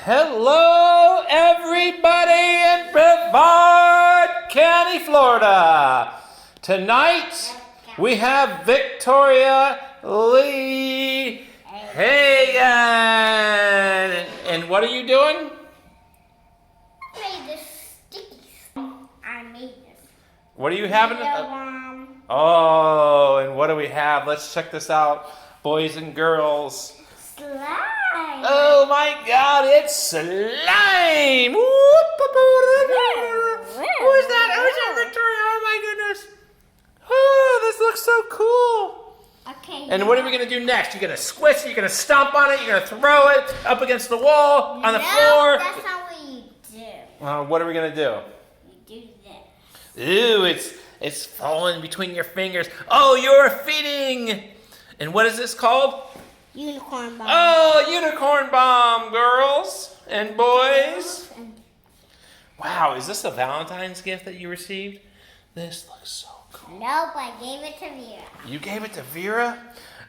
Hello, everybody in Brevard County, Florida. Tonight, we have Victoria Lee Hagan. And what are you doing? I made this sticky stuff. I made this. What are you having? Slime. Oh, and what do we have? Let's check this out, boys and girls. Oh my God, it's slime! Who is that? Oh, is that Victoria? Oh my goodness! Oh, this looks so cool. Okay. And what are we gonna do next? You're gonna squish it. You're gonna stomp on it. You're gonna throw it up against the wall, on the floor. That's not what you do. What are we gonna do? You do this. Ooh, it's falling between your fingers. Oh, you're feeding. And what is this called? Unicorn bomb. Oh, unicorn bomb, girls and boys. Wow, is this a Valentine's gift that you received? This looks so cool. Nope, I gave it to Vera. You gave it to Vera?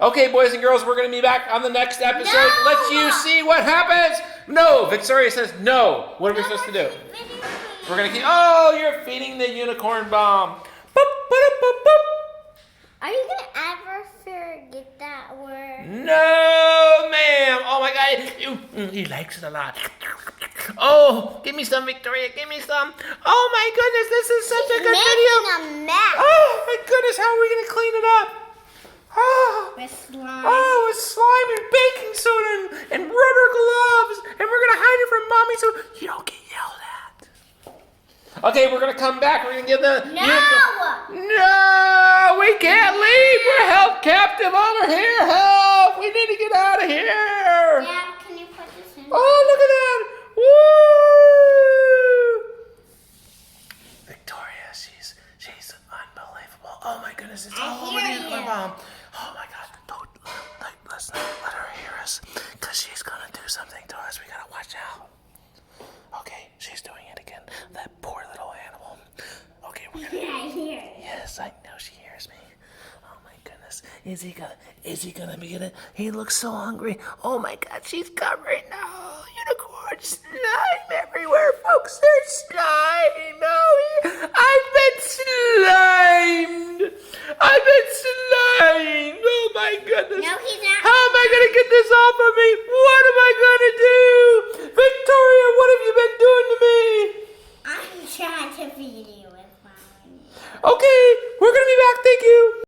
Okay, boys and girls, we're going to be back on the next episode. No! Let you see what happens. No, Victoria says no. What are we supposed to do? We're going to keep... Oh, you're feeding the unicorn bomb. Boop, boop, boop, boop. Are you going to ever forget that word? No, ma'am. Oh, my God. He likes it a lot. Oh, give me some, Victoria. Give me some. Oh, my goodness. This is such a good video. Making a mess. Oh, my goodness. How are we going to clean it up? Oh, With slime. oh, with slime and baking soda and rubber gloves. And we're going to hide it from Mommy so you don't get yelled at. Okay, we're going to come back. We're going to give the... No, we can't leave. We're held captive over here. Help. We need to get out of here. Dad, can you put this in? Oh, look at that. Woo. Victoria, she's unbelievable. Oh, my goodness. It's all over the unicorn bomb. Oh, my God. Let's not let her hear us because she's going to do something to us. We got to watch out. Okay, she's doing it again. That poor little animal. Okay, we're gonna... Yeah, I hear it. Yes, I know she hears me. Oh my goodness. Is he gonna be gonna... He looks so hungry. Oh my God, she's covering. No, unicorn slime everywhere, folks. There's slime. No, I've been slimed. Oh my goodness. No, he's not. How am I gonna get this off of me?